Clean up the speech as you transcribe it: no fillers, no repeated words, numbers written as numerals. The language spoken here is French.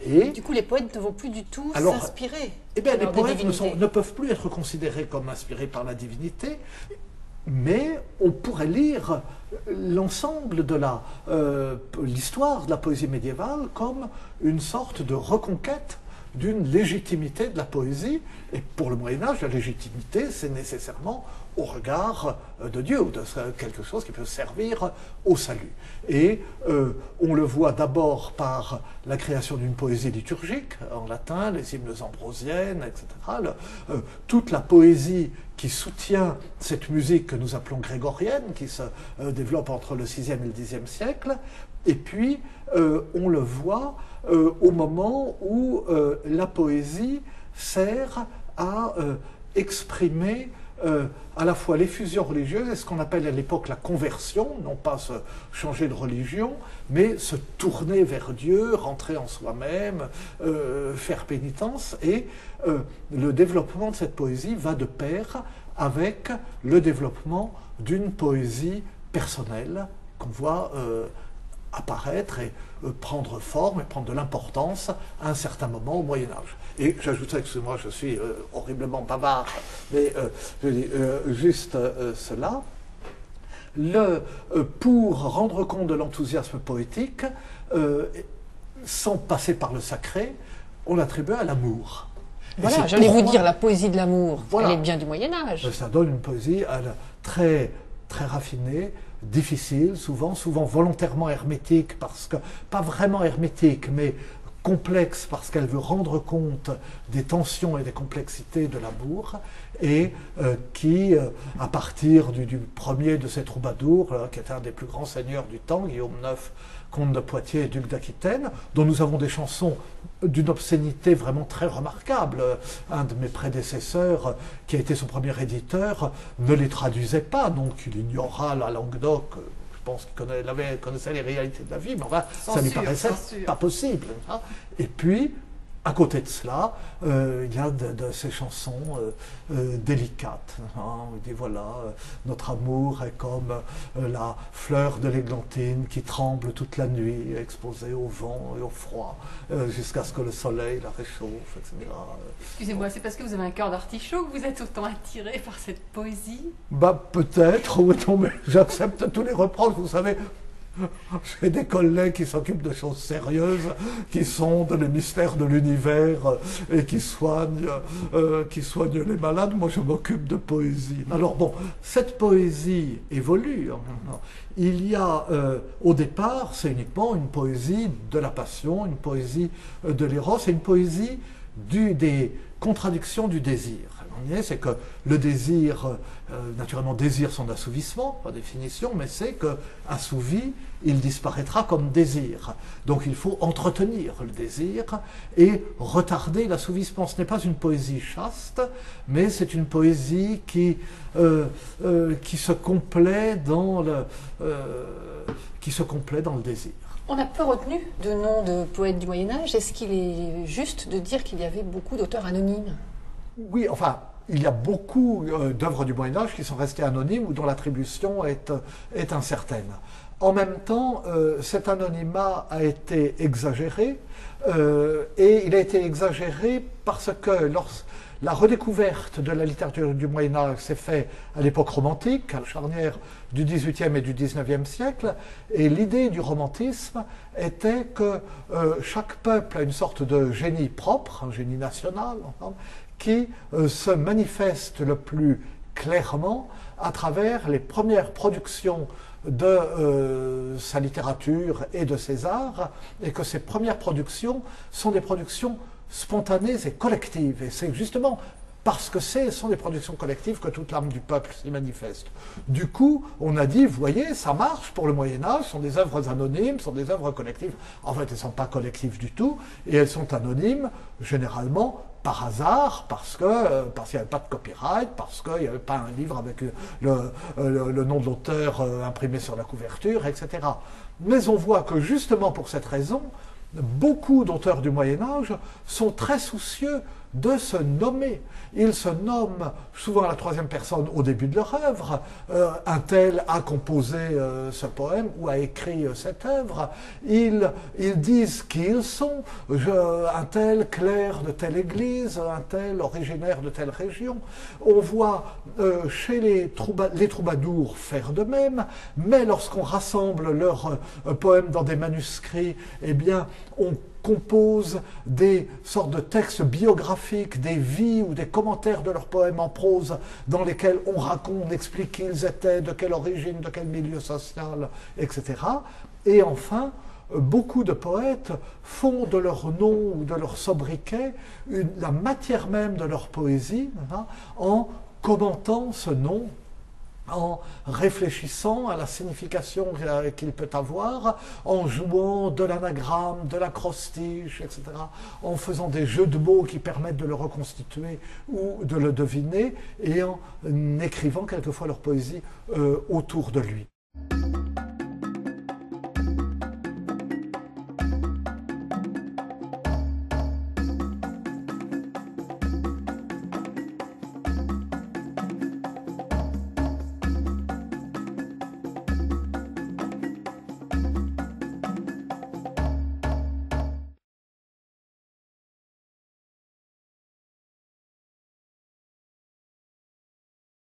Et du coup, les poètes ne vont plus du tout alors, s'inspirer. Eh bien, les alors, des poètes divinités. ne peuvent plus être considérés comme inspirés par la divinité, mais on pourrait lire l'ensemble de l'histoire de la poésie médiévale comme une sorte de reconquête d'une légitimité de la poésie. Et pour le Moyen-Âge, la légitimité, c'est nécessairement au regard de Dieu, ou de quelque chose qui peut servir au salut. Et on le voit d'abord par la création d'une poésie liturgique, en latin, les hymnes ambrosiennes, etc. Toute la poésie qui soutient cette musique que nous appelons grégorienne, qui se développe entre le VIe et le Xe siècle. Et puis, on le voit au moment où la poésie sert à exprimer à la fois l'effusion religieuse et ce qu'on appelle à l'époque la conversion, non pas se changer de religion, mais se tourner vers Dieu, rentrer en soi-même, faire pénitence. Et le développement de cette poésie va de pair avec le développement d'une poésie personnelle qu'on voit apparaître et prendre forme et prendre de l'importance à un certain moment au Moyen-Âge. Et j'ajouterais, excusez-moi, je suis horriblement bavard, mais je dis juste cela. Pour rendre compte de l'enthousiasme poétique, sans passer par le sacré, on l'attribue à l'amour. Voilà, j'allais vous dire, la poésie de l'amour, voilà, elle est bien du Moyen-Âge. Ça donne une poésie très, très raffinée, difficile, souvent volontairement hermétique, parce que, pas vraiment hermétique, mais complexe, parce qu'elle veut rendre compte des tensions et des complexités de l'amour, et qui, à partir du premier de ces troubadours, qui était un des plus grands seigneurs du temps, Guillaume IX, comte de Poitiers et duc d'Aquitaine, dont nous avons des chansons d'une obscénité vraiment très remarquable. Un de mes prédécesseurs, qui a été son premier éditeur, ne les traduisait pas, donc il ignora la Languedoc. Je pense qu'il connaissait les réalités de la vie, mais enfin, ça lui paraissait pas possible. Hein. Et puis, à côté de cela, il y a de ces chansons délicates. Hein. On dit voilà, notre amour est comme la fleur de l'églantine qui tremble toute la nuit, exposée au vent et au froid, jusqu'à ce que le soleil la réchauffe, etc. Excusez-moi, c'est parce que vous avez un cœur d'artichaut que vous êtes autant attiré par cette poésie? Bah peut-être, oui, non, mais j'accepte tous les reproches, vous savez. J'ai des collègues qui s'occupent de choses sérieuses, qui sondent les mystères de l'univers et qui soignent les malades. Moi, je m'occupe de poésie. Alors bon, cette poésie évolue. Il y a, au départ, c'est uniquement une poésie de la passion, une poésie de l'éros, et une poésie des contradictions du désir. C'est que le désir, naturellement, désire son assouvissement, par définition, mais c'est qu'assouvi, il disparaîtra comme désir. Donc il faut entretenir le désir et retarder l'assouvissement. Ce n'est pas une poésie chaste, mais c'est une poésie qui se complaît dans le désir. On a peu retenu de noms de poètes du Moyen-Âge. Est-ce qu'il est juste de dire qu'il y avait beaucoup d'auteurs anonymes ? Oui, enfin, il y a beaucoup d'œuvres du Moyen-Âge qui sont restées anonymes ou dont l'attribution est incertaine. En même temps, cet anonymat a été exagéré, et il a été exagéré parce que la redécouverte de la littérature du Moyen-Âge s'est faite à l'époque romantique, à la charnière du XVIIIe et du XIXe siècle, et l'idée du romantisme était que chaque peuple a une sorte de génie propre, un génie national, qui se manifeste le plus clairement à travers les premières productions de sa littérature et de ses arts, et que ces premières productions sont des productions spontanées et collectives. Et c'est justement parce que ce sont des productions collectives que toute l'âme du peuple s'y manifeste. Du coup, on a dit, vous voyez, ça marche pour le Moyen-Âge, ce sont des œuvres anonymes, ce sont des œuvres collectives. En fait, elles ne sont pas collectives du tout, et elles sont anonymes, généralement, par hasard, parce qu'il n'y avait pas de copyright, parce qu'il n'y avait pas un livre avec le nom de l'auteur imprimé sur la couverture, etc. Mais on voit que justement pour cette raison, beaucoup d'auteurs du Moyen-Âge sont très soucieux de se nommer. Ils se nomment souvent à la troisième personne au début de leur œuvre. Un tel a composé ce poème ou a écrit cette œuvre. Ils disent qui ils sont. Un tel clerc de telle église, un tel originaire de telle région. On voit chez les troubadours faire de même, mais lorsqu'on rassemble leurs poèmes dans des manuscrits, eh bien, on compose des sortes de textes biographiques, des vies ou des commentaires de leurs poèmes en prose dans lesquels on raconte, on explique qui ils étaient, de quelle origine, de quel milieu social, etc. Et enfin, beaucoup de poètes font de leur nom ou de leur sobriquet la matière même de leur poésie, hein, en commentant ce nom, en réfléchissant à la signification qu'il peut avoir, en jouant de l'anagramme, de l'acrostiche, etc., en faisant des jeux de mots qui permettent de le reconstituer ou de le deviner, et en écrivant quelquefois leur poésie autour de lui.